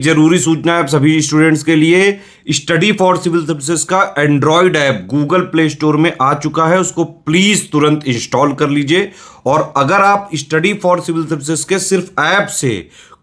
जरूरी सूचना है आप सभी स्टूडेंट्स के लिए। स्टडी फॉर सिविल सर्विसेज का Android app Google play store में आ चुका है, उसको प्लीज तुरंत इंस्टॉल कर लीजिए। और अगर आप स्टडी फॉर सिविल सर्विसेज के सिर्फ ऐप से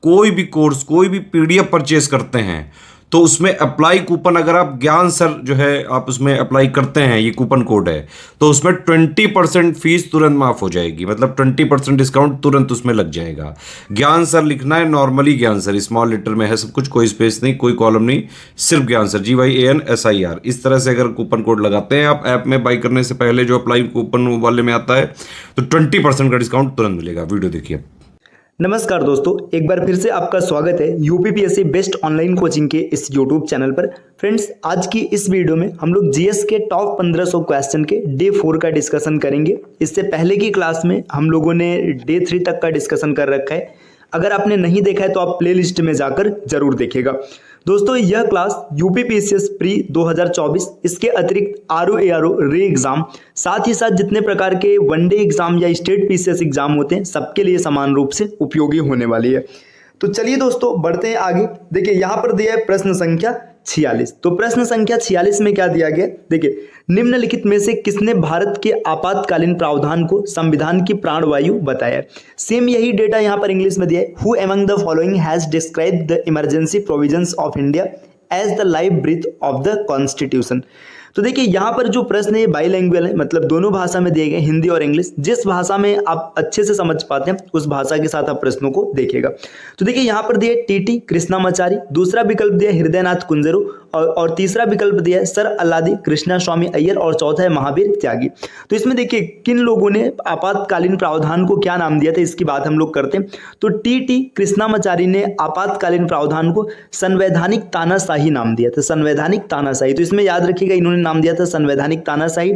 कोई भी कोर्स, कोई भी पीडीएफ परचेस करते हैं तो उसमें अप्लाई कूपन, अगर आप ज्ञान सर जो है आप उसमें अप्लाई करते हैं, ये कूपन कोड है, तो उसमें 20% फीस तुरंत माफ हो जाएगी। मतलब 20% डिस्काउंट तुरंत उसमें लग जाएगा। ज्ञान सर लिखना है, नॉर्मली ज्ञान सर, स्मॉल लेटर में है सब कुछ, कोई स्पेस नहीं, कोई कॉलम नहीं, सिर्फ ज्ञान सर, GYANSIR। इस तरह से अगर कूपन कोड लगाते हैं आप ऐप में बाई करने से पहले, जो अप्लाई कूपन वाले में आता है, तो 20% का डिस्काउंट तुरंत मिलेगा। वीडियो देखिए। नमस्कार दोस्तों, एक बार फिर से आपका स्वागत है यूपीपीएससी बेस्ट ऑनलाइन कोचिंग के इस यूट्यूब चैनल पर। फ्रेंड्स, आज की इस वीडियो में हम लोग जीएस के टॉप 1500 क्वेश्चन के डे 4 का डिस्कशन करेंगे। इससे पहले की क्लास में हम लोगों ने डे 3 तक का डिस्कशन कर रखा है। अगर आपने नहीं देखा है तो आप प्लेलिस्ट में जाकर जरूर देखिएगा। दोस्तों, यह क्लास यूपीपीएससी प्री 2024, इसके अतिरिक्त आरओ रे एग्जाम, साथ ही साथ जितने प्रकार के वनडे एग्जाम या स्टेट पीसीएस एग्जाम होते हैं, सबके लिए समान रूप से उपयोगी होने वाली है। तो चलिए दोस्तों, बढ़ते हैं आगे। देखिए, यहाँ पर दिया है प्रश्न संख्या 46। तो प्रश्न संख्या 46 में क्या दिया गया, देखिए, निम्नलिखित में से किसने भारत के आपातकालीन प्रावधान को संविधान की प्राणवायु बताया। सेम यही डेटा यहाँ पर इंग्लिश में दिया है। Who among the following has described the emergency provisions of India as the life breath of the constitution. तो देखिए, यहाँ पर जो प्रश्न है बाईलैंग्वेज है, मतलब दोनों भाषा में दिए गए, हिंदी और इंग्लिश। जिस भाषा में आप अच्छे से समझ पाते हैं उस भाषा के साथ आप प्रश्नों को देखिएगा। तो देखिए, यहाँ पर दिया टीटी कृष्णामाचारी, दूसरा विकल्प दिया हृदयनाथ कुंजरू, और तीसरा विकल्प दिया है सर अल्लादी कृष्णा स्वामी अय्यर, और चौथा है महावीर त्यागी। तो इसमें देखिए किन लोगों ने आपातकालीन प्रावधान को क्या नाम दिया था, इसकी बात हम लोग करते हैं। तो टीटी कृष्णामाचारी ने आपातकालीन प्रावधान को संवैधानिक तानाशाही नाम दिया था, संवैधानिक तानाशाही। तो इसमें याद रखिएगा, इन्होंने नाम दिया था संवैधानिक तानाशाही।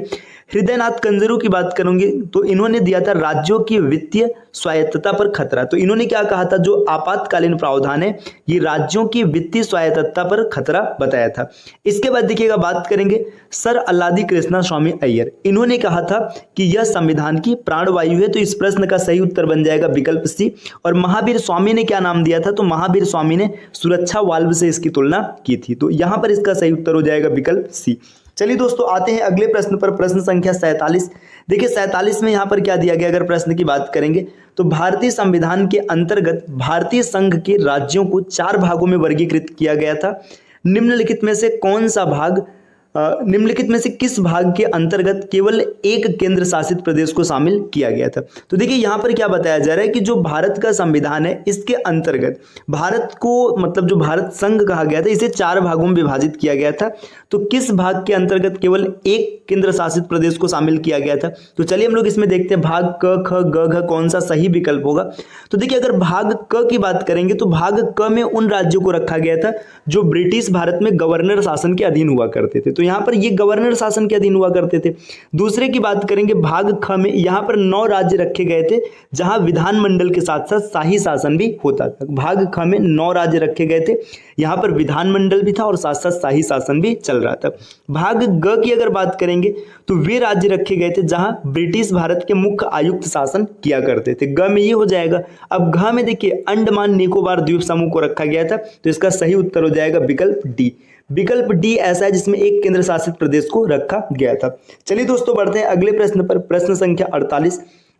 हृदयनाथ कंजरू की बात करूंगी तो इन्होंने दिया था राज्यों की वित्तीय स्वायत्तता पर खतरा। तो इन्होंने क्या कहा था, जो आपातकालीन प्रावधान है ये राज्यों की वित्तीय स्वायत्तता पर खतरा बताया था। इसके बाद देखिएगा, बात करेंगे सर अल्लादी कृष्णा स्वामी अय्यर। इन्होंने कहा था कि यह संविधान की प्राणवायु है। तो इस प्रश्न का सही उत्तर बन जाएगा विकल्प सी। और महावीर स्वामी ने क्या नाम दिया था, तो महावीर स्वामी ने सुरक्षा वाल्व से इसकी तुलना की थी। तो यहां पर इसका सही उत्तर हो जाएगा विकल्प सी। चलिए दोस्तों, आते हैं अगले प्रश्न पर, प्रश्न संख्या 47। देखिए 47 में यहाँ पर क्या दिया गया, अगर प्रश्न की बात करेंगे तो भारतीय संविधान के अंतर्गत भारतीय संघ के राज्यों को 4 भागों में वर्गीकृत किया गया था। निम्नलिखित में से कौन सा भाग, निम्नलिखित में से किस भाग के अंतर्गत केवल एक केंद्र शासित प्रदेश को शामिल किया गया था। तो देखिए, यहाँ पर क्या बताया जा रहा है कि जो भारत का संविधान है इसके अंतर्गत भारत को, मतलब जो भारत संघ कहा गया था, इसे 4 भागों में विभाजित किया गया था। तो किस भाग के अंतर्गत केवल एक केंद्र शासित प्रदेश को शामिल किया गया था। तो चलिए हम लोग इसमें देखते हैं भाग क ख ग घ कौन सा सही विकल्प होगा। तो देखिए, अगर भाग क की बात करेंगे तो भाग क में उन राज्यों को रखा गया था जो ब्रिटिश भारत में गवर्नर शासन के अधीन हुआ करते थे। तो यहाँ पर ये गवर्नर शासन के अधीन हुआ करते थे। दूसरे की बात करेंगे भाग ख में, यहाँ पर 9 राज्य रखे गए थे जहां विधानमंडल के साथ साथ शाही शासन भी होता था। भाग ख में 9 राज्य रखे गए थे, यहाँ पर विधानमंडल भी था और साथ साथ शाही शासन भी चल रहा था। भाग ग की अगर बात करेंगे तो वे राज्य रखे गए थे जहां ब्रिटिश भारत के मुख्य आयुक्त शासन किया करते थे। ग में ये हो जाएगा। अब घ में देखिए अंडमान निकोबार द्वीप समूह को रखा गया था। तो इसका सही उत्तर हो जाएगा विकल्प डी। विकल्प डी ऐसा है जिसमें एक केंद्र शासित प्रदेश को रखा गया था। चलिए दोस्तों, बढ़ते हैं अगले प्रश्न पर, प्रश्न संख्या 48।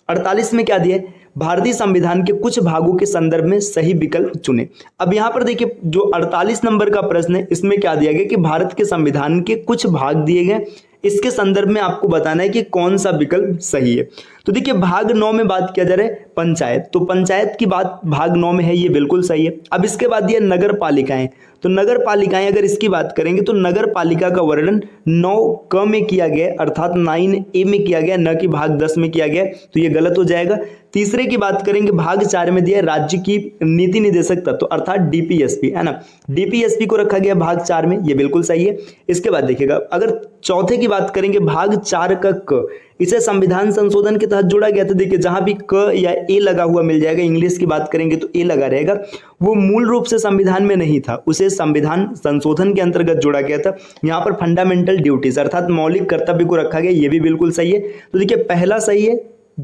48 में क्या दिया है, भारतीय संविधान के कुछ भागों के संदर्भ में सही विकल्प चुने। अब यहाँ पर देखिए, जो 48 नंबर का प्रश्न है इसमें क्या दिया गया कि भारत के संविधान के कुछ भाग दिए गए, इसके संदर्भ में आपको बताना है कि कौन सा विकल्प सही है। तो देखिए, भाग 9 में बात किया जा रहा है पंचायत। तो पंचायत की बात भाग 9 में है, ये बिल्कुल सही है। अब इसके बाद ये नगर पालिकाएं। तो नगर पालिकाएं अगर इसकी बात करेंगे तो नगर पालिका का वर्णन 9 क में किया गया, अर्थात 9A में किया गया, न कि भाग 10 में किया गया। तो ये गलत हो जाएगा। तीसरे की बात करेंगे, भाग 4 में दिया राज्य की नीति निदेशक तत्व, अर्थात डीपीएसपी, है ना। डीपीएसपी को रखा गया भाग 4 में, ये बिल्कुल सही है। इसके बाद देखिएगा, अगर चौथे की बात करेंगे, भाग 4 का क, इसे संविधान संशोधन के तहत जोड़ा गया था। देखिए, जहां भी क या ए लगा हुआ मिल जाएगा, इंग्लिश की बात करेंगे तो ए लगा रहेगा, वो मूल रूप से संविधान में नहीं था, उसे संविधान संशोधन के अंतर्गत जोड़ा गया था। यहाँ पर फंडामेंटल ड्यूटीज अर्थात मौलिक कर्तव्य को रखा गया, ये भी बिल्कुल सही है। तो देखिए, पहला सही है,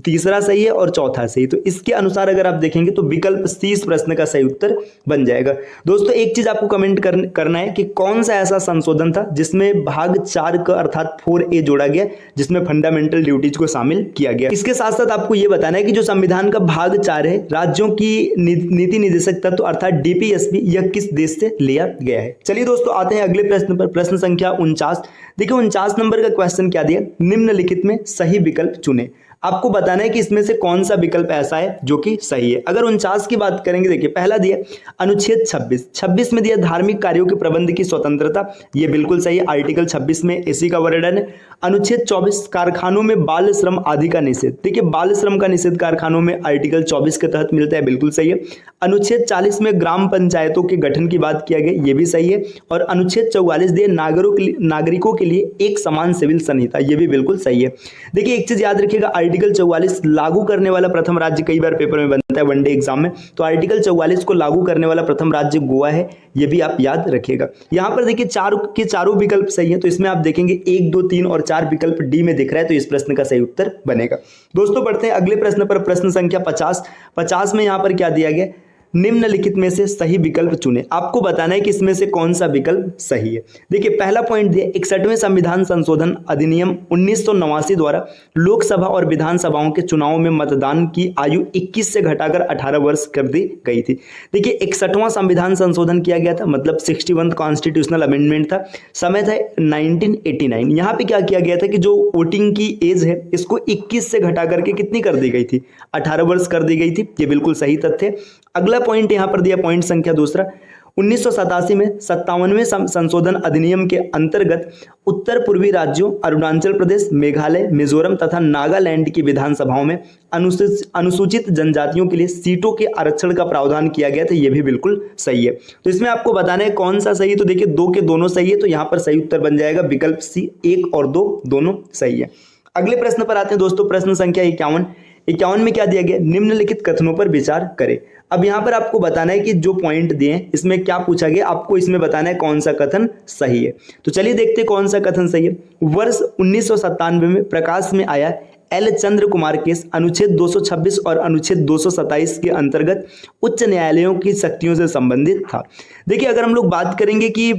तीसरा सही है और चौथा सही। तो इसके अनुसार अगर आप देखेंगे तो विकल्प सी इस प्रश्न का सही उत्तर बन जाएगा। दोस्तों एक चीज आपको कमेंट करना है कि कौन सा ऐसा संशोधन था जिसमें भाग 4 का अर्थात 4A जोड़ा गया, जिसमें फंडामेंटल ड्यूटीज को शामिल किया गया। इसके साथ साथ आपको यह बताना है कि जो संविधान का भाग 4 है, राज्यों की नीति निदेशक तत्व अर्थात डीपीएसपी, यह किस देश से लिया गया है। चलिए दोस्तों आते हैं अगले प्रश्न पर, प्रश्न संख्या 49। देखिए 49 नंबर का क्वेश्चन क्या दिया, निम्नलिखित में सही विकल्प चुने। आपको बताना है कि इसमें से कौन सा विकल्प ऐसा है जो कि सही है। अगर 49 की बात करेंगे, देखिए पहला दिया अनुच्छेद 26 में दिया धार्मिक कार्यों के प्रबंध की स्वतंत्रता, ये बिल्कुल सही है, आर्टिकल 26 में इसी का वर्णन है। अनुच्छेद 24 कारखानों में बाल श्रम आदि का निषेध, देखिए बाल श्रम का निषेध कारखानों में आर्टिकल 24 के तहत मिलता है, बिल्कुल सही है। अनुच्छेद 40 में ग्राम पंचायतों के गठन की बात किया गया, ये भी सही है। और अनुच्छेद 44 दिए नागरिकों के लिए एक समान सिविल संहिता, ये भी बिल्कुल सही है। देखिए एक चीज याद रखिएगा, आर्टिकल 44 लागू करने वाला प्रथम राज्य कई बार पेपर में बनता है वनडे एग्जाम में, तो आर्टिकल 44 को लागू करने वाला प्रथम राज्य गोवा है, ये भी आप याद रखिएगा। यहां पर देखिए चारों विकल्प सही है, तो इसमें आप देखेंगे 1, 2, 3 और 4 विकल्प डी में दिख रहा है, तो इस प्रश्न का सही उत्तर बनेगा। दोस्तों बढ़ते हैं अगले प्रश्न पर, प्रश्न संख्या 50 में यहां पर क्या दिया गया, निम्नलिखित में से सही विकल्प चुने। आपको बताना है कि इसमें से कौन सा विकल्प सही है। देखिए पहला पॉइंट दिया 61वें संविधान संशोधन अधिनियम 1989 द्वारा लोकसभा और विधानसभाओं के चुनाव में मतदान की आयु 21 से घटाकर 18 वर्ष कर दी गई थी। देखिए 61वां संविधान संशोधन किया गया था, मतलब 61th कॉन्स्टिट्यूशनल अमेंडमेंट था, समय था 1989। यहाँ पे क्या किया गया था कि जो वोटिंग की एज है इसको 21 से घटा करके कितनी कर दी गई थी, 18 वर्ष कर दी गई थी, ये बिल्कुल सही तथ्य है। अगला पॉइंट यहां पर दिया पॉइंट संख्या दूसरा, 1987 में 57वें संशोधन अधिनियम के अंतर्गत उत्तर पूर्वी राज्यों अरुणाचल प्रदेश, मेघालय, मिजोरम तथा नागालैंड की विधानसभाओं में अनुसूचित जनजातियों के लिए सीटों के आरक्षण का प्रावधान किया गया था, यह भी बिल्कुल सही है। तो इसमें आपको बताना है कौन सा सही है, तो देखिए 2 के दोनों सही है, तो यहां पर सही उत्तर बन जाएगा विकल्प सी, 1 और 2 दोनों सही है। अगले प्रश्न पर आते हैं दोस्तों, प्रश्न संख्या 51 में क्या दिया गया, निम्नलिखित कथनों पर विचार करें। अब यहां पर आपको बताना है कि जो पॉइंट दिए हैं इसमें क्या पूछा गया, आपको इसमें बताना है कौन सा कथन सही है। तो चलिए देखते हैं कौन सा कथन सही है। वर्ष 1997 में प्रकाश में आया एल चंद्र कुमार केस अनुच्छेद 226 और अनुच्छेद 227 के अंतर्गत उच्च न्यायालयों की शक्तियों से संबंधित था। देखिए अगर हम लोग बात करेंगे कि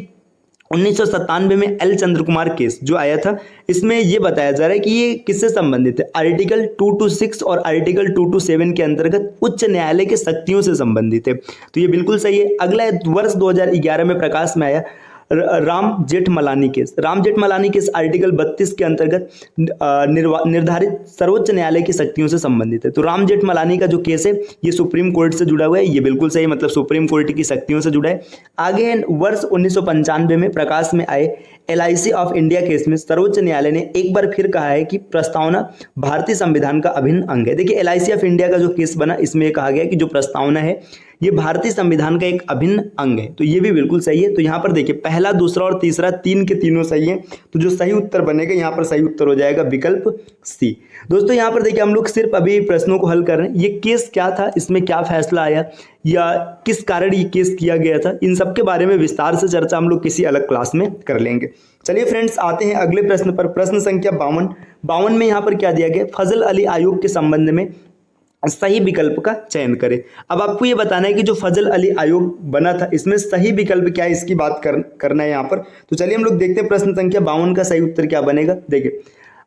1997 में एल चंद्र कुमार केस जो आया था, इसमें यह बताया जा रहा है कि ये किससे संबंधित है, आर्टिकल 226 और आर्टिकल 227 के अंतर्गत उच्च न्यायालय के शक्तियों से संबंधित है, तो ये बिल्कुल सही है। अगला है वर्ष 2011 में प्रकाश में आया राम जेठमलानी केस आर्टिकल 32 के अंतर्गत निर्धारित सर्वोच्च न्यायालय की शक्तियों से संबंधित है। तो राम जेठमलानी का जो केस है ये सुप्रीम कोर्ट से जुड़ा हुआ है, ये बिल्कुल सही, मतलब सुप्रीम कोर्ट की शक्तियों से जुड़ा है। आगे है वर्ष 1995 में प्रकाश में आए LIC ऑफ इंडिया केस में सर्वोच्च न्यायालय ने एक बार फिर कहा है कि प्रस्तावना भारतीय संविधान का अभिन्न अंग है। देखिए LIC ऑफ इंडिया का जो केस बना इसमें कहा गया कि जो प्रस्तावना है ये भारतीय संविधान का एक अभिन्न अंग है, तो ये भी बिल्कुल सही है। तो यहाँ पर देखिए पहला, दूसरा और तीसरा 3 के तीनों सही है, तो जो सही उत्तर बनेगा यहाँ पर सही उत्तर हो जाएगा विकल्प सी। दोस्तों यहाँ पर देखिए हम लोग सिर्फ अभी प्रश्नों को हल कर रहे हैं, ये केस क्या था, इसमें क्या फैसला आया या किस कारण ये केस किया गया था, इन सब के बारे में विस्तार से चर्चा हम लोग किसी अलग क्लास में कर लेंगे। चलिए फ्रेंड्स आते हैं अगले प्रश्न पर, प्रश्न संख्या 52 में यहाँ पर क्या दिया गया, फजल अली आयोग के संबंध में सही विकल्प का चयन करें। अब आपको ये बताना है कि जो फजल अली आयोग बना था इसमें सही विकल्प क्या है, इसकी बात करना है यहाँ पर। तो चलिए हम लोग देखते हैं प्रश्न संख्या 52 का सही उत्तर क्या बनेगा। देखिए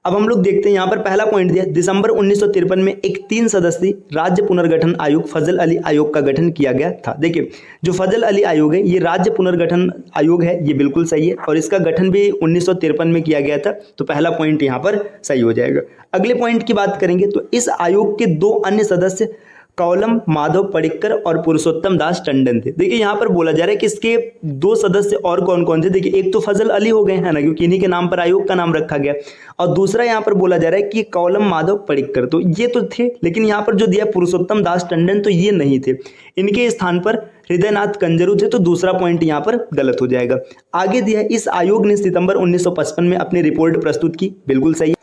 अब हम लोग देखते हैं यहाँ पर पहला पॉइंट दिया, दिसंबर 1953 में एक 3 सदस्यीय राज्य पुनर्गठन आयोग फजल अली आयोग का गठन किया गया था। देखिए जो फजल अली आयोग है ये राज्य पुनर्गठन आयोग है, ये बिल्कुल सही है, और इसका गठन भी 1953 में किया गया था, तो पहला पॉइंट यहाँ पर सही हो जाएगा। अगले पॉइंट की बात करेंगे तो इस आयोग के 2 अन्य सदस्य कौलम माधव पडिक्कर और पुरुषोत्तम दास टंडन थे। देखिए यहाँ पर बोला जा रहा है कि इसके 2 सदस्य और कौन कौन थे। देखिए एक तो फजल अली हो गए हैं ना, क्योंकि इन्हीं के नाम पर आयोग का नाम रखा गया, और दूसरा यहाँ पर बोला जा रहा है कि कौलम माधव पडिक्कर, तो ये तो थे, लेकिन यहाँ पर जो दिया पुरुषोत्तम दास टंडन तो ये नहीं थे, इनके स्थान पर हृदयनाथ कंजरू थे, तो दूसरा पॉइंट यहाँ पर गलत हो जाएगा। आगे दिया इस आयोग ने सितंबर 1955 में अपनी रिपोर्ट प्रस्तुत की, बिल्कुल सही।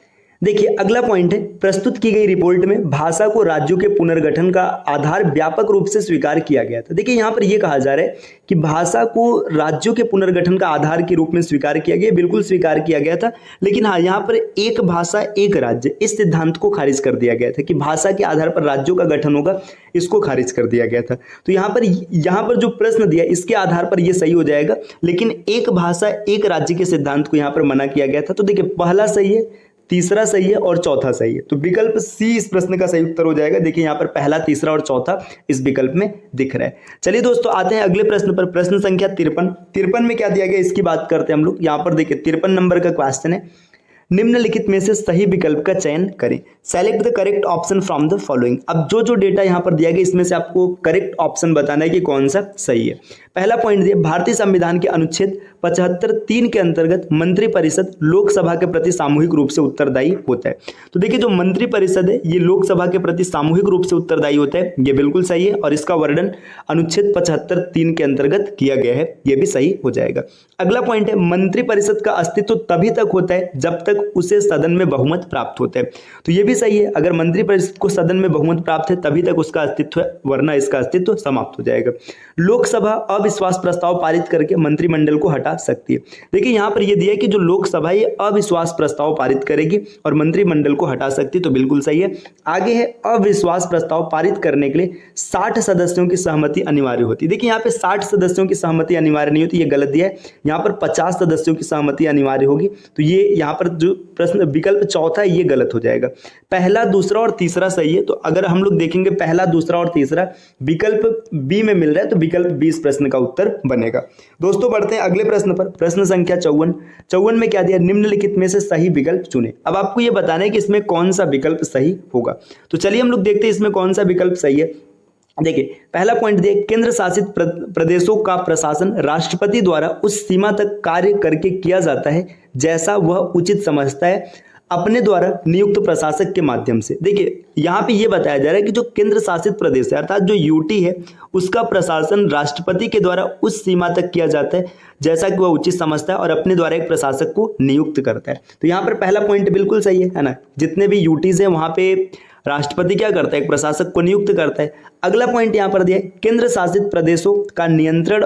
देखिए अगला पॉइंट है, प्रस्तुत की गई रिपोर्ट में भाषा को राज्यों के पुनर्गठन का आधार व्यापक रूप से स्वीकार किया गया था। देखिए यहाँ पर यह कहा जा रहा है कि भाषा को राज्यों के पुनर्गठन का आधार के रूप में स्वीकार किया गया, बिल्कुल स्वीकार किया गया था। लेकिन हाँ, यहाँ पर एक भाषा एक राज्य, इस सिद्धांत को खारिज कर दिया गया था कि भाषा के आधार पर राज्यों का गठन होगा, इसको खारिज कर दिया गया था। तो यहाँ पर जो प्रश्न दिया इसके आधार पर यह सही हो जाएगा, लेकिन एक भाषा एक राज्य के सिद्धांत को यहाँ पर मना किया गया था। तो देखिए पहला सही है, तीसरा सही है और चौथा सही है। तो विकल्प सी इस प्रश्न का सही उत्तर हो जाएगा। देखिए यहाँ पर पहला, तीसरा और चौथा इस विकल्प में दिख रहा है। चलिए दोस्तों आते हैं अगले प्रश्न पर, प्रश्न संख्या 53 में क्या दिया गया इसकी बात करते हैं हम लोग। यहाँ पर देखिए 53 नंबर का क्वेश्चन है, निम्नलिखित में से सही विकल्प का चयन करें, select the correct option from the following. अब जो डेटा यहाँ पर दिया गया इसमें से आपको करेक्ट ऑप्शन बताना है कि कौन सा सही है। पहला पॉइंट दिया, भारतीय संविधान के अनुच्छेद 75(3) के अंतर्गत मंत्रिपरिषद लोकसभा के प्रति सामूहिक रूप से उत्तरदायी होता है। तो देखिए जो मंत्रिपरिषद है ये लोकसभा के प्रति सामूहिक रूप से उत्तरदायी होता है, ये बिल्कुल सही है और इसका वर्णन अनुच्छेद 75(3) के अंतर्गत किया गया है, ये भी सही हो जाएगा। अगला पॉइंट है, मंत्रिपरिषद का अस्तित्व तभी तक होता है जब तक उसे सदन में बहुमत प्राप्त होता है। तो ये भी सही है, अगर मंत्रिपरिषद को सदन में बहुमत प्राप्त है तभी तक उसका अस्तित्व है, वरना इसका अस्तित्व समाप्त हो जाएगा। लोकसभा अविश्वास प्रस्ताव पारित करके मंत्रिमंडल को हटा सकती है। देखिए यहाँ पर यह दिया है कि जो लोकसभा ये अविश्वास प्रस्ताव पारित करेगी और मंत्रिमंडल को हटा सकती है, तो बिल्कुल सही है। आगे है, अविश्वास प्रस्ताव पारित करने के लिए 60 सदस्यों की सहमति अनिवार्य होती है। देखिए यहाँ पे 60 सदस्यों की सहमति अनिवार्य नहीं होती, ये गलत दिया है। यहाँ पर 50 सदस्यों की सहमति अनिवार्य होगी। तो ये यहाँ पर जो प्रश्न विकल्प चौथा है ये गलत हो जाएगा। पहला, दूसरा और तीसरा सही है। तो अगर हम लोग देखेंगे पहला, दूसरा और तीसरा विकल्प बी में मिल रहा है, तो विकल्प बी इस प्रश्न का उत्तर बनेगा। दोस्तों बढ़ते हैं अगले प्रश्न पर, प्रश्न संख्या 54 में क्या दिया, निम्नलिखित में से सही विकल्प चुने। अब आपको यह बताना है कि इसमें कौन सा विकल्प सही होगा। तो चलिए हम लोग देखते हैं इसमें कौन सा विकल्प सही है। देखिए पहला पॉइंट दिए, केंद्र शासित प्रदेशों का प्रशासन राष्ट्रपति द्वारा उस सीमा तक कार्य करके किया जाता है जैसा वह उचित समझता है अपने द्वारा नियुक्त प्रशासक के माध्यम से। देखिए यहाँ पे ये बताया जा रहा है कि जो केंद्र शासित प्रदेश है अर्थात जो यूटी है उसका प्रशासन राष्ट्रपति के द्वारा उस सीमा तक किया जाता है जैसा कि वह उचित समझता है और अपने द्वारा एक प्रशासक को नियुक्त करता है। तो यहाँ पर पहला पॉइंट बिल्कुल सही है ना, जितने भी यूटीज है वहां पे राष्ट्रपति क्या करता है, एक प्रशासक को नियुक्त करता है। अगला पॉइंट यहाँ पर दिया है, केंद्र शासित प्रदेशों का नियंत्रण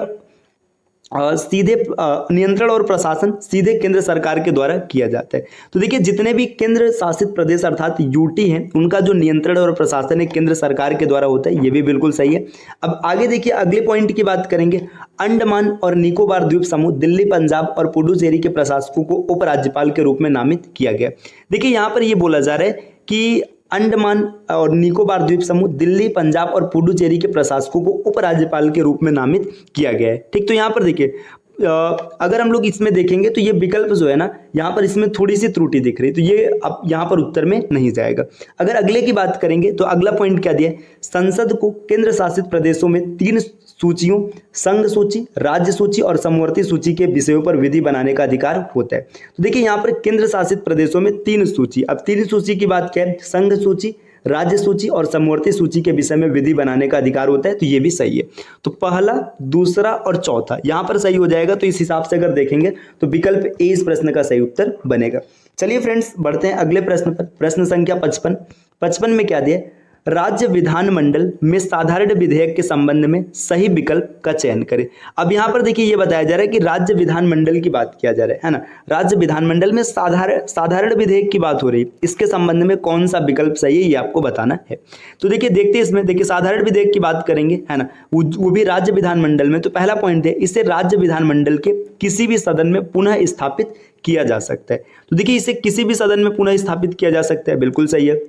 और प्रशासन सीधे केंद्र सरकार के द्वारा किया जाता है। तो देखिए जितने भी केंद्र शासित प्रदेश अर्थात यूटी हैं उनका जो नियंत्रण और प्रशासन है केंद्र सरकार के द्वारा होता है, ये भी बिल्कुल सही है। अब आगे देखिए अगले पॉइंट की बात करेंगे, अंडमान और निकोबार द्वीप समूह, दिल्ली, पंजाब और पुडुचेरी के प्रशासकों को उपराज्यपाल के रूप में नामित किया गया। देखिए यहाँ पर यह बोला जा रहा है कि अंडमान और निकोबार द्वीप समूह, दिल्ली, पंजाब और पुडुचेरी के प्रशासकों को उपराज्यपाल के रूप में नामित किया गया है। ठीक, तो यहाँ पर देखिए अगर हम लोग इसमें देखेंगे तो ये विकल्प जो है ना यहाँ पर इसमें थोड़ी सी त्रुटि दिख रही है, तो ये अब यहाँ पर उत्तर में नहीं जाएगा। अगर अगले की बात करेंगे तो अगला पॉइंट क्या दिया है, संसद को केंद्र शासित प्रदेशों में 3 सूचियों, संघ सूची, राज्य सूची और समवर्ती सूची के विषयों पर विधि बनाने का अधिकार होता है। तो देखिए यहाँ पर केंद्र शासित प्रदेशों में 3 सूची, अब 3 सूची की बात क्या है, संघ सूची, राज्य सूची और समवर्ती सूची के विषय में विधि बनाने का अधिकार होता है, तो ये भी सही है। तो पहला, दूसरा और चौथा यहाँ पर सही हो जाएगा। तो इस हिसाब से अगर देखेंगे तो विकल्प ए इस प्रश्न का सही उत्तर बनेगा। चलिए फ्रेंड्स बढ़ते हैं अगले प्रश्न पर, प्रश्न संख्या 55 में क्या दिया, राज्य विधानमंडल में साधारण विधेयक के संबंध में सही विकल्प का चयन करें। अब यहाँ पर देखिए ये बताया जा रहा है कि राज्य विधानमंडल की बात किया जा रहा है ना, राज्य विधानमंडल में साधारण विधेयक की बात हो रही है, इसके संबंध में कौन सा विकल्प सही है ये आपको बताना है। तो देखिए देखते हैं इसमें, देखिए साधारण विधेयक की बात करेंगे है ना, वो भी राज्य विधानमंडल में। तो पहला पॉइंट है, इसे राज्य विधानमंडल के किसी भी सदन में पुनः स्थापित किया जा सकता है। तो देखिए इसे किसी भी सदन में पुनः स्थापित किया जा सकता है, बिल्कुल सही है।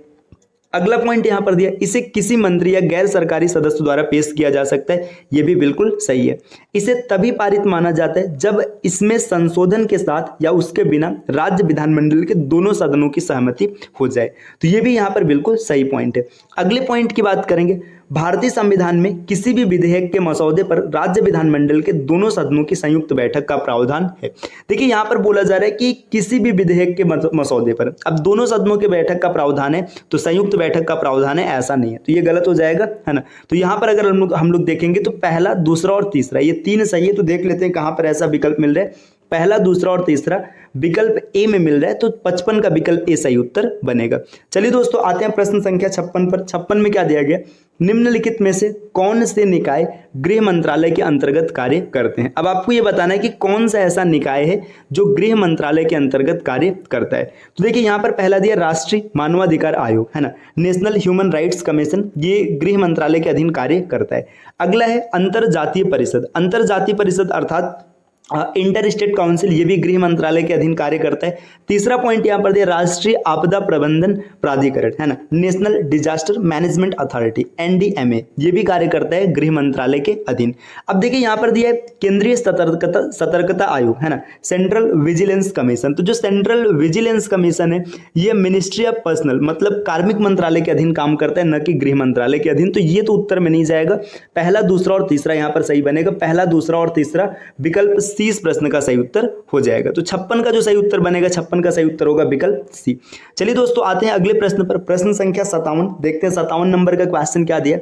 अगला पॉइंट यहां पर दिया, इसे किसी मंत्री या गैर सरकारी सदस्य द्वारा पेश किया जा सकता है, यह भी बिल्कुल सही है। इसे तभी पारित माना जाता है जब इसमें संशोधन के साथ या उसके बिना राज्य विधानमंडल के दोनों सदनों की सहमति हो जाए, तो यह भी यहां पर बिल्कुल सही पॉइंट है। अगले पॉइंट की बात करेंगे, भारतीय संविधान में किसी भी विधेयक के मसौदे पर राज्य विधानमंडल के दोनों सदनों की संयुक्त बैठक का प्रावधान है। देखिए यहाँ पर बोला जा रहा है कि किसी भी विधेयक के मसौदे पर, अब दोनों सदनों के बैठक का प्रावधान है तो संयुक्त बैठक का प्रावधान है, ऐसा नहीं है, तो ये गलत हो जाएगा है ना। तो यहाँ पर अगर हम लोग देखेंगे तो पहला, दूसरा और तीसरा ये 3 सही है। तो देख लेते हैं कहाँ पर ऐसा विकल्प मिल रहा है। पहला, दूसरा और तीसरा विकल्प ए में मिल रहा है, तो 55 का विकल्प ए सही उत्तर बनेगा। चलिए दोस्तों, आते हैं प्रश्न संख्या 56 पर। 56 में क्या दिया गया, निम्नलिखित में से कौन से निकाय गृह मंत्रालय के अंतर्गत कार्य करते हैं। अब आपको ये बताना है कि कौन सा ऐसा निकाय है जो गृह मंत्रालय के अंतर्गत कार्य करता है। तो देखिए यहाँ पर पहला दिया राष्ट्रीय मानवाधिकार आयोग, है ना, नेशनल ह्यूमन राइट्स कमीशन, ये गृह मंत्रालय के अधीन कार्य करता है। अगला है अंतर जातीय परिषद, अंतर जातीय परिषद अर्थात इंटर स्टेट काउंसिल, ये भी गृह मंत्रालय के अधीन कार्य करता है। तीसरा पॉइंट यहाँ पर दिया राष्ट्रीय आपदा प्रबंधन प्राधिकरण, है ना, national disaster management authority, NDMA, ये भी कार्य करता है गृह मंत्रालय के अधीन। अब देखिए यहाँ पर दिया है केंद्रीय सतर्कता आयोग, है ना, सेंट्रल विजिलेंस कमीशन। तो जो सेंट्रल विजिलेंस कमीशन है ये मिनिस्ट्री ऑफ पर्सनल मतलब कार्मिक मंत्रालय के अधीन काम करता है, न कि गृह मंत्रालय के अधीन। तो ये तो उत्तर में नहीं जाएगा, पहला, दूसरा और तीसरा यहाँ पर सही बनेगा। पहला, दूसरा और तीसरा विकल्प सी इस प्रश्न का सही उत्तर हो जाएगा। तो 56 का जो सही उत्तर बनेगा, 56 का सही उत्तर होगा विकल्प सी। चलिए दोस्तों, आते हैं अगले प्रश्न पर। प्रश्न संख्या 57, देखते हैं 57 नंबर का क्वेश्चन क्या दिया।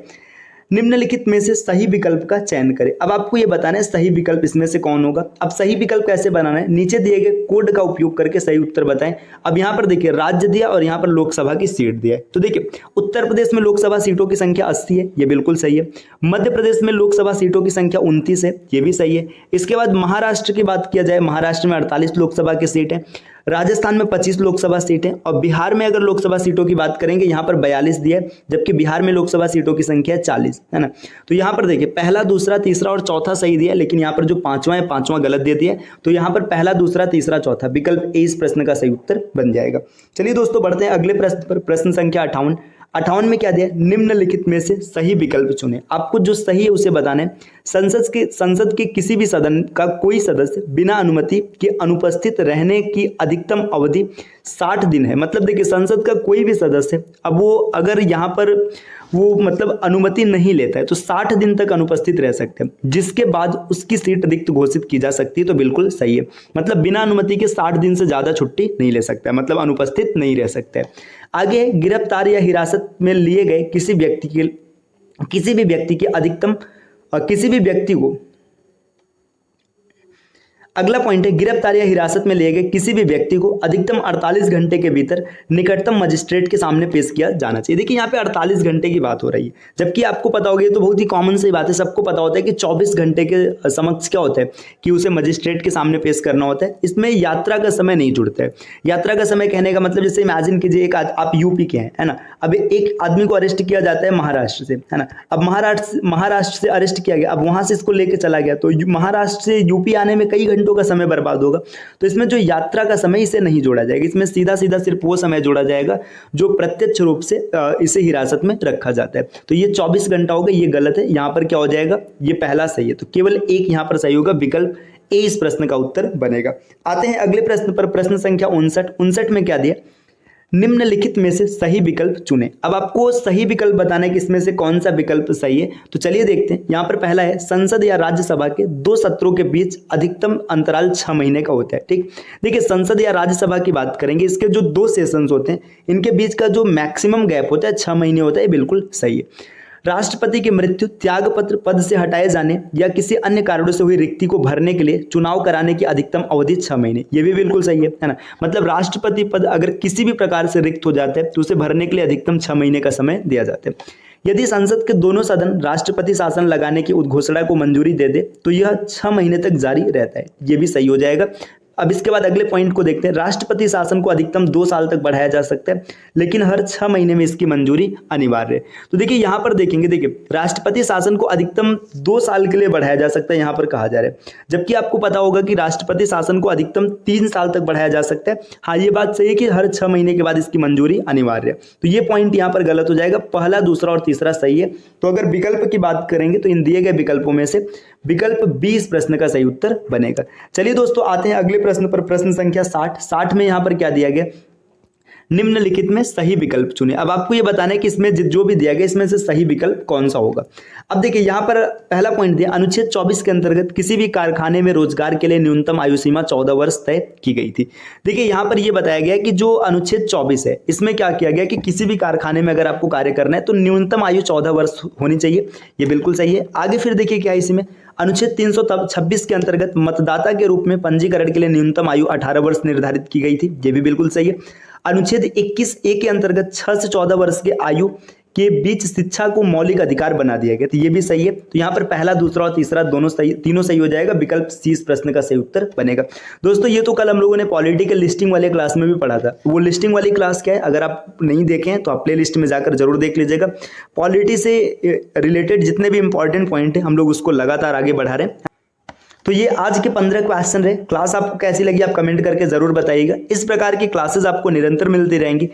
निम्नलिखित में से सही विकल्प का चयन करें। अब आपको ये बताना है सही विकल्प इसमें से कौन होगा। अब सही विकल्प कैसे बनाना है, नीचे दिए गए कोड का उपयोग करके सही उत्तर बताएं। अब यहाँ पर देखिए राज्य दिया और यहाँ पर लोकसभा की सीट दिया है। तो देखिए उत्तर प्रदेश में लोकसभा सीटों की संख्या 80 है, ये बिल्कुल सही है। मध्य प्रदेश में लोकसभा सीटों की संख्या 29 है, ये भी सही है। इसके बाद महाराष्ट्र की बात किया जाए, महाराष्ट्र में 48 लोकसभा की सीट है, राजस्थान में 25 लोकसभा सीटें, और बिहार में अगर लोकसभा सीटों की बात करेंगे यहाँ पर 42 दिया है, जबकि बिहार में लोकसभा सीटों की संख्या है 40, है ना। तो यहाँ पर देखिए पहला, दूसरा, तीसरा और चौथा सही दिया है, लेकिन यहाँ पर जो पांचवा है, पांचवा गलत दे दिया है। तो यहाँ पर पहला, दूसरा, तीसरा, चौथा विकल्प ए इस प्रश्न का सही उत्तर बन जाएगा। चलिए दोस्तों, बढ़ते हैं अगले प्रश्न पर। प्रश्न संख्या 58। 58 में क्या दिया, निम्नलिखित में से सही विकल्प चुने। आपको जो सही है उसे बताना है। संसद के किसी भी सदन का कोई सदस्य बिना अनुमति के अनुपस्थित रहने की अधिकतम अवधि 60 दिन है। मतलब देखिए संसद का कोई भी सदस्य, अब वो अगर यहाँ पर वो मतलब अनुमति नहीं लेता है तो 60 दिन तक अनुपस्थित रह सकते हैं, जिसके बाद उसकी सीट रिक्त घोषित की जा सकती है। तो बिल्कुल सही है, मतलब बिना अनुमति के 60 दिन से ज्यादा छुट्टी नहीं ले सकता है, मतलब अनुपस्थित नहीं रह सकते हैं। आगे, गिरफ्तार या हिरासत में लिए गए किसी भी व्यक्ति के अधिकतम किसी भी व्यक्ति को, अगला पॉइंट है गिरफ्तार या हिरासत में लिए गए किसी भी व्यक्ति को अधिकतम 48 घंटे के भीतर निकटतम मजिस्ट्रेट के सामने पेश किया जाना चाहिए। देखिए यहाँ पे 48 घंटे की बात हो रही है, जबकि आपको पता होगा, ये तो बहुत ही कॉमन सी बात है, सबको पता होता है कि 24 घंटे के समक्ष क्या होता है कि उसे मजिस्ट्रेट के सामने पेश करना होता है। इसमें यात्रा का समय नहीं जुड़ता है। यात्रा का समय कहने का मतलब, जैसे इमेजिन कीजिए एक आप यूपी के हैं, है ना, अब एक आदमी को अरेस्ट किया जाता है महाराष्ट्र से, है ना, अब महाराष्ट्र से अरेस्ट किया गया, अब वहां से इसको लेके चला गया, तो महाराष्ट्र से यूपी आने में कई घंटों का समय बर्बाद होगा। तो इसमें जो यात्रा का समय इसे नहीं जोड़ा जाएगा, इसमें सीधा सीधा सिर्फ वो समय जोड़ा जाएगा जो प्रत्यक्ष रूप से इसे हिरासत में रखा जाता है। तो ये 24 घंटा होगा, ये गलत है। यहाँ पर क्या हो जाएगा, ये पहला सही है, तो केवल एक यहाँ पर सही होगा, विकल्प ए इस प्रश्न का उत्तर बनेगा। आते हैं अगले प्रश्न पर। प्रश्न संख्या 59 में क्या दिया, निम्नलिखित में से सही विकल्प चुने। अब आपको सही विकल्प बताना है कि इसमें से कौन सा विकल्प सही है। तो चलिए देखते हैं। यहाँ पर पहला है संसद या राज्यसभा के 2 सत्रों के बीच अधिकतम अंतराल 6 महीने का होता है। ठीक, देखिए संसद या राज्यसभा की बात करेंगे, इसके जो 2 सेशंस होते हैं इनके बीच का जो मैक्सिमम गैप होता है 6 महीने होता है, बिल्कुल सही है। राष्ट्रपति की मृत्यु, त्यागपत्र, पद से हटाए जाने या किसी अन्य कारणों से हुई रिक्ति को भरने के लिए चुनाव कराने की अधिकतम अवधि 6 महीने, ये भी बिल्कुल सही है ना। मतलब राष्ट्रपति पद अगर किसी भी प्रकार से रिक्त हो जाता है तो उसे भरने के लिए अधिकतम 6 महीने का समय दिया जाता है। यदि संसद के दोनों सदन राष्ट्रपति शासन लगाने की उद्घोषणा को मंजूरी दे दे तो यह 6 महीने तक जारी रहता है, ये भी सही हो जाएगा। अब इसके बाद अगले पॉइंट को देखते हैं। राष्ट्रपति शासन को अधिकतम 2 साल तक बढ़ाया जा सकता है, लेकिन हर 6 महीने में इसकी मंजूरी अनिवार्य है। तो देखिए यहाँ पर देखेंगे, देखिए राष्ट्रपति शासन को अधिकतम 2 साल के लिए बढ़ाया जा सकता है, यहाँ पर कहा जा रहा है, जबकि आपको पता होगा कि राष्ट्रपति शासन को अधिकतम 3 साल तक बढ़ाया जा सकता है। हाँ, ये बात सही है कि हर 6 महीने के बाद इसकी मंजूरी अनिवार्य है। तो ये पॉइंट यहाँ पर गलत हो जाएगा, पहला, दूसरा और तीसरा सही है। तो अगर विकल्प की बात करेंगे तो इन दिए गए विकल्पों में से विकल्प बी इस प्रश्न का सही उत्तर बनेगा। चलिए दोस्तों, आते हैं अगले प्रश्न पर। प्रश्न संख्या 60 में यहाँ पर क्या दिया गया, निम्नलिखित में सही विकल्प चुने। अब आपको ये बताना है कि इसमें जो भी दिया गया इसमें से सही विकल्प कौन सा होगा। अब देखिए यहाँ पर पहला पॉइंट दिया, अनुच्छेद 24 के अंतर्गत किसी भी कारखाने में रोजगार के लिए न्यूनतम आयु सीमा 14 वर्ष तय की गई थी। देखिए यहाँ पर यह बताया गया कि जो अनुच्छेद 24 है इसमें क्या किया गया कि किसी भी कारखाने में अगर आपको कार्य करना है तो न्यूनतम आयु 14 वर्ष होनी चाहिए, ये बिल्कुल सही है। आगे फिर देखिए क्या है इसमें, अनुच्छेद 326 के अंतर्गत मतदाता के रूप में पंजीकरण के लिए न्यूनतम आयु 18 वर्ष निर्धारित की गई थी, ये भी बिल्कुल सही है। अनुच्छेद 21A के अंतर्गत 6 से 14 वर्ष के आयु के बीच शिक्षा को मौलिक अधिकार बना दिया गया, तो ये भी सही है। तो यहाँ पर पहला, दूसरा और तीसरा दोनों सही, तीनों सही हो जाएगा। विकल्प सी इस प्रश्न का सही उत्तर बनेगा। दोस्तों ये तो कल हम लोगों ने पॉलिटिकल लिस्टिंग वाले क्लास में भी पढ़ा था। वो लिस्टिंग वाली क्लास क्या है, अगर आप नहीं देखे हैं तो आप प्ले लिस्ट में जाकर जरूर देख लीजिएगा। पॉलिटी से रिलेटेड जितने भी इंपॉर्टेंट पॉइंट है हम लोग उसको लगातार आगे बढ़ा रहे हैं। तो ये आज के 15 क्वेश्चन रहे। क्लास आपको कैसी लगी आप कमेंट करके जरूर बताइएगा। इस प्रकार की क्लासेस आपको निरंतर मिलती रहेंगी।